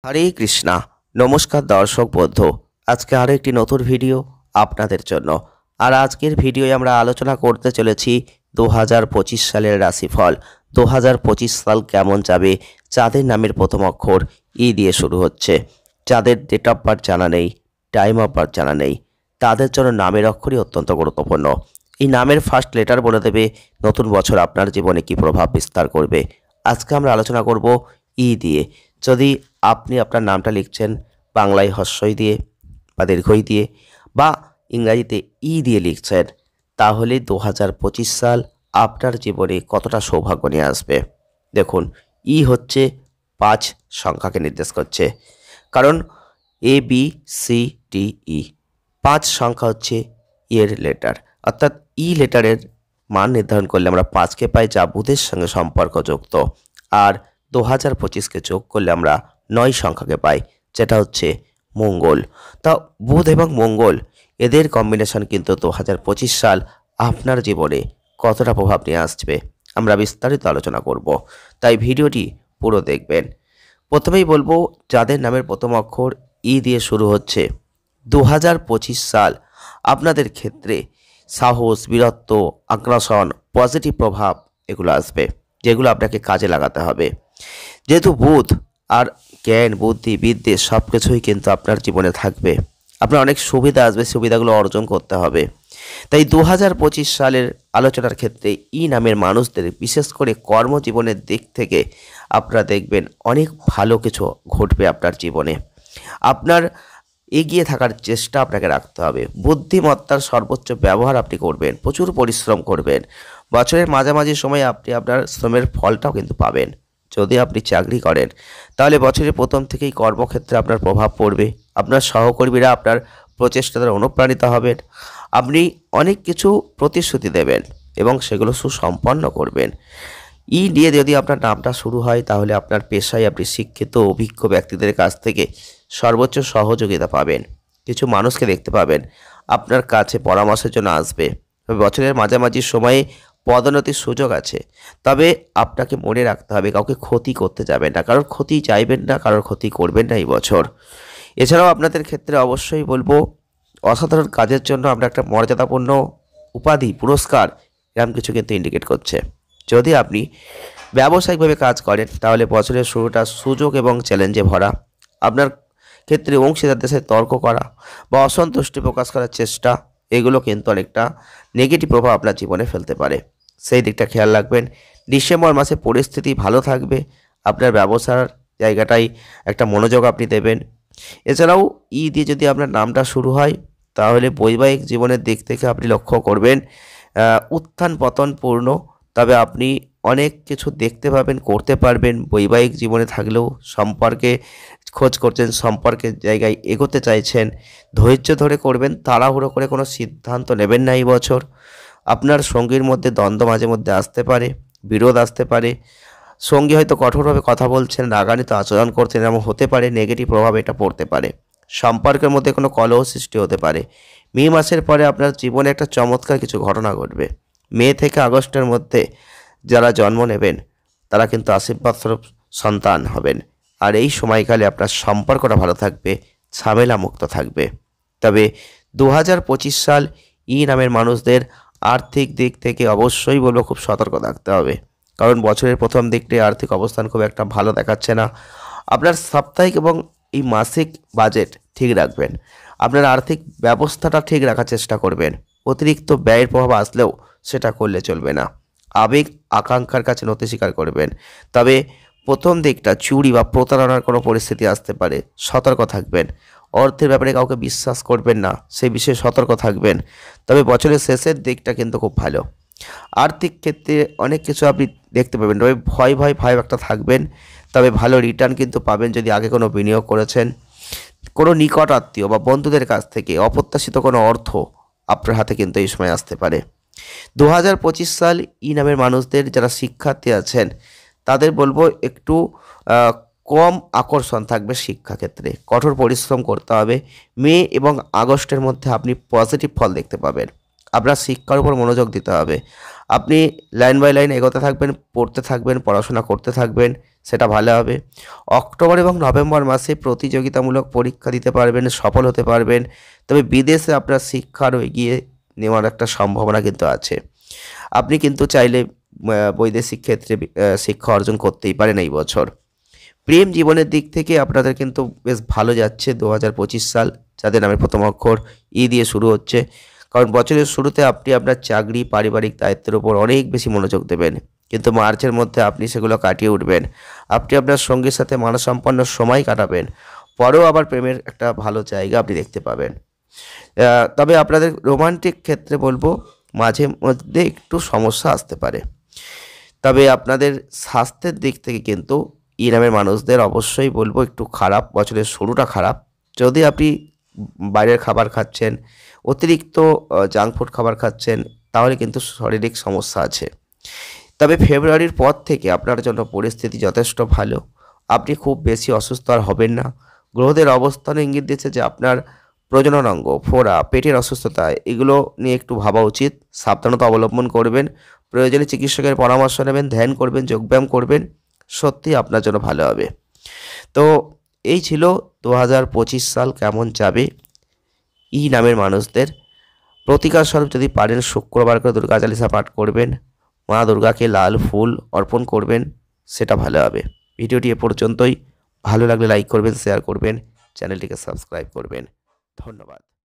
হরে কৃষ্ণা। নমস্কার দর্শক বন্ধু, আজকে আরো একটি নতুন ভিডিও আপনাদের জন্য। আর আজকের ভিডিওয়ে আমরা আলোচনা করতে চলেছি 2025 সালের রাশিফল। 2025 সাল কেমন যাবে, যাদের নামের প্রথম অক্ষর ই দিয়ে শুরু হচ্ছে, যাদের ডেট অফ বার্থ জানা নেই, টাইম অফ বার্থ জানা নেই, তাদের জন্য নামের অক্ষরই অত্যন্ত গুরুত্বপূর্ণ। এই নামের ফার্স্ট লেটার বলে দেবে নতুন বছর আপনার জীবনে কি প্রভাব বিস্তার করবে। আজকে আমরা আলোচনা করব ই দিয়ে। যদি আপনি আপনার নামটা লিখছেন বাংলায় হস্যই দিয়ে বা দীর্ঘই দিয়ে বা ইংরাজিতে ই দিয়ে লিখছেন, তাহলে 2025 সাল আপনার জীবনে কতটা সৌভাগ্য নিয়ে আসবে। দেখুন, ই হচ্ছে 5 সংখ্যাকে নির্দেশ করছে, কারণ ABCDE 5 সংখ্যা হচ্ছে এর লেটার, অর্থাৎ ই লেটারের মান নির্ধারণ করলে আমরা 5কে পাই, যা বুধের সঙ্গে সম্পর্কযুক্ত। আর 2025কে যোগ করলে আমরা 9 সংখ্যাকে পাই, যেটা হচ্ছে মঙ্গল। তা বুধ এবং মঙ্গল এদের কম্বিনেশন কিন্তু 2025 সাল আপনার জীবনে কতটা প্রভাব নিয়ে আসবে আমরা বিস্তারিত আলোচনা করব, তাই ভিডিওটি পুরো দেখবেন। প্রথমেই বলবো, যাদের নামের প্রথম অক্ষর ই দিয়ে শুরু হচ্ছে, 2025 সাল আপনাদের ক্ষেত্রে সাহস, বীরত্ব, আগ্রাসন, পজিটিভ প্রভাব এগুলো আসবে, যেগুলো আপনাকে কাজে লাগাতে হবে। যেহেতু বুধ আর জ্ঞান, বুদ্ধি, বিদ্যে সব কিছুই কিন্তু আপনার জীবনে থাকবে, আপনার অনেক সুবিধা আসবে, সুবিধাগুলো অর্জন করতে হবে। তাই 2025 সালের আলোচনার ক্ষেত্রে ই নামের মানুষদের বিশেষ করে কর্মজীবনের দিক থেকে আপনারা দেখবেন অনেক ভালো কিছু ঘটবে আপনার জীবনে। আপনার এগিয়ে থাকার চেষ্টা আপনাকে রাখতে হবে, বুদ্ধিমত্তার সর্বোচ্চ ব্যবহার আপনি করবেন, প্রচুর পরিশ্রম করবেন। বছরের মাঝামাঝি সময়ে আপনি আপনার শ্রমের ফলটাও কিন্তু পাবেন। যদি আপনি চাকরি করেন, তাহলে বছরের প্রথম থেকেই কর্মক্ষেত্রে আপনার প্রভাব পড়বে, আপনার সহকর্মীরা আপনার প্রচেষ্টা দ্বারা অনুপ্রাণিত হবেন। আপনি অনেক কিছু প্রতিশ্রুতি দেবেন এবং সেগুলো সুসম্পন্ন করবেন। ই দিয়ে যদি আপনার নামটা শুরু হয়, তাহলে আপনার পেশায় আপনি শিক্ষিত অভিজ্ঞ ব্যক্তিদের কাছ থেকে সর্বোচ্চ সহযোগিতা পাবেন। কিছু মানুষকে দেখতে পাবেন আপনার কাছে পরামর্শের জন্য আসবে। বছরের মাঝামাঝি সময়ে পদোন্নতির সুযোগ আছে, তবে আপনাকে মনে রাখতে হবে কাউকে ক্ষতি করতে যাবেন না, কারোর ক্ষতি চাইবেন না, কারোর ক্ষতি করবেন না এই বছর। এছাড়াও আপনাদের ক্ষেত্রে অবশ্যই বলবো, অসাধারণ কাজের জন্য আমরা একটা মর্যাদাপূর্ণ উপাধি, পুরস্কার এরকম কিছু কিন্তু ইন্ডিকেট করছে। যদি আপনি ব্যবসায়িকভাবে কাজ করেন, তাহলে বছরের শুরুটা সুযোগ এবং চ্যালেঞ্জে ভরা। আপনার ক্ষেত্রে অংশীদারদের সাথে তর্ক করা বা অসন্তুষ্টি প্রকাশ করার চেষ্টা, এগুলো কিন্তু অনেকটা নেগেটিভ প্রভাব আপনার জীবনে ফেলতে পারে, সেই দিকটা খেয়াল রাখবেন। ডিসেম্বর মাসে পরিস্থিতি ভালো থাকবে, আপনার ব্যবসার জায়গাটাই একটা মনোযোগ আপনি দেবেন। এছাড়াও ই দিয়ে যদি আপনার নামটা শুরু হয়, তাহলে বৈবাহিক জীবনের দিক থেকে আপনি লক্ষ্য করবেন উত্থান পতনপূর্ণ, তবে আপনি অনেক কিছু দেখতে পাবেন, করতে পারবেন। বৈবাহিক জীবনে থাকলেও সম্পর্কে খোঁজ করছেন, সম্পর্কের জায়গায় এগোতে চাইছেন, ধৈর্য ধরে করবেন, তাড়াহুড়ো করে কোনো সিদ্ধান্ত নেবেন না এই বছর। আপনার সঙ্গীর মধ্যে দ্বন্দ্ব মাঝে মধ্যে আসতে পারে, বিরোধ আসতে পারে, সঙ্গী হয়তো কঠোরভাবে কথা বলছেন, রাগান্বিত আচরণ করছেন, এমন হতে পারে, নেগেটিভ প্রভাব এটা পড়তে পারে। সম্পর্কের মধ্যে কোনো কলহ সৃষ্টি হতে পারে। মে মাসের পরে আপনার জীবনে একটা চমৎকার কিছু ঘটনা ঘটবে। মে থেকে আগস্টের মধ্যে যারা জন্ম নেবেন, তারা কিন্তু আশীর্বাদ স্বরূপ সন্তান হবেন। আর এই সময়কালে আপনার সম্পর্কটা ভালো থাকবে, ঝামেলা মুক্ত থাকবে। তবে 2025 সাল ই নামের মানুষদের আর্থিক দিক থেকে অবশ্যই বলবো খুব সতর্ক থাকতে হবে, কারণ বছরের প্রথম দিকটাই আর্থিক অবস্থান খুব একটা ভালো দেখাচ্ছে না। আপনার সাপ্তাহিক এবং এই মাসিক বাজেট ঠিক রাখবেন, আপনার আর্থিক ব্যবস্থাটা ঠিক রাখার চেষ্টা করবেন। অতিরিক্ত ব্যয়ের প্রভাব আসলেও সেটা করলে চলবে না। আবেগ আকাঙ্ক্ষার কাছে নতি স্বীকার করবেন, তবে প্রথম দিকটা চুরি বা প্রতারণার কোনো পরিস্থিতি আসতে পারে, সতর্ক থাকবেন। অর্থের ব্যাপারে কাউকে বিশ্বাস করবেন না, সেই বিষয়ে সতর্ক থাকবেন। তবে বছরের শেষের দিকটা কিন্তু খুব ভালো, আর্থিক ক্ষেত্রে অনেক কিছু আপনি দেখতে পাবেন, তবে ভয় ভয় ভয় একটা থাকবেন, তবে ভালো রিটার্ন কিন্তু পাবেন যদি আগে কোনো বিনিয়োগ করেছেন। কোনো নিকট আত্মীয় বা বন্ধুদের কাছ থেকে অপ্রত্যাশিত কোনো অর্থ আপনার হাতে কিন্তু এই সময় আসতে পারে। 2025 সাল ই নামের মানুষদের যারা শিক্ষার্থী আছেন, তাদের বলবো একটু কম আকর্ষণ থাকবে শিক্ষাক্ষেত্রে, কঠোর পরিশ্রম করতে হবে। মে এবং আগস্টের মধ্যে আপনি পজিটিভ ফল দেখতে পাবেন। আপনার শিক্ষার উপর মনোযোগ দিতে হবে। আপনি লাইন বাই লাইন এগোতে থাকবেন, পড়তে থাকবেন, পড়াশোনা করতে থাকবেন, সেটা ভালো হবে। অক্টোবর এবং নভেম্বর মাসে প্রতিযোগিতামূলক পরীক্ষা দিতে পারবেন, সফল হতে পারবেন। তবে বিদেশে আপনার শিক্ষা আরও এগিয়ে নেওয়ার একটা সম্ভাবনা কিন্তু আছে। আপনি কিন্তু চাইলে বৈদেশিক ক্ষেত্রে শিক্ষা অর্জন করতেই পারেন এই বছর। প্রেম জীবনের দিক থেকে আপনাদের কিন্তু বেশ ভালো যাচ্ছে 2025 সাল, যাদের নামের প্রথম অক্ষর ই দিয়ে শুরু হচ্ছে। কারণ বছরের শুরুতে আপনি আপনার চাকরি, পারিবারিক দায়িত্বের উপর অনেক বেশি মনোযোগ দেবেন। কিন্তু মার্চের মধ্যে আপনি সেগুলো কাটিয়ে উঠবেন। আপনি আপনার সঙ্গীর সাথে মানসম্পন্ন সময় কাটাবেন। পরেও আবার প্রেমের একটা ভালো জায়গা আপনি দেখতে পাবেন। তবে আপনাদের রোমান্টিক ক্ষেত্রে বলবো মাঝে মধ্যে একটু সমস্যা আসতে পারে। তবে আপনাদের স্বাস্থ্যের দিক থেকে কিন্তু ই নামের মানুষদের অবশ্যই বলবো একটু খারাপ, বছরের শুরুটা খারাপ। যদি আপনি বাইরের খাবার খাচ্ছেন, অতিরিক্ত জাঙ্ক ফুড খাবার খাচ্ছেন, তাহলে কিন্তু শারীরিক সমস্যা আছে। তবে ফেব্রুয়ারির পর থেকে আপনার জন্য পরিস্থিতি যথেষ্ট ভালো। আপনি খুব বেশি অসুস্থ আর হবেন না। গ্রহদের অবস্থান ইঙ্গিত দিচ্ছে যে আপনার প্রজনন অঙ্গ, ফোড়া, পেটের অসুস্থতা এগুলো নিয়ে একটু ভাবা উচিত। সাবধানতা অবলম্বন করবেন। প্রয়োজনে চিকিৎসকের পরামর্শ নেবেন, ধ্যান করবেন, যোগব্যায়াম করবেন। সত্যিই আপনার জন্য ভালো হবে। তো এই ছিল 2025 সাল কেমন যাবে ই নামের মানুষদের। প্রতিকার স্বরূপ যদি পারেন শুক্রবার করে দুর্গা চালিসা পাঠ করবেন, মা দুর্গাকে লাল ফুল অর্পণ করবেন, সেটা ভালো হবে। ভিডিওটি এ পর্যন্তই। ভালো লাগলে লাইক করবেন, শেয়ার করবেন, চ্যানেলটিকে সাবস্ক্রাইব করবেন। ধন্যবাদ।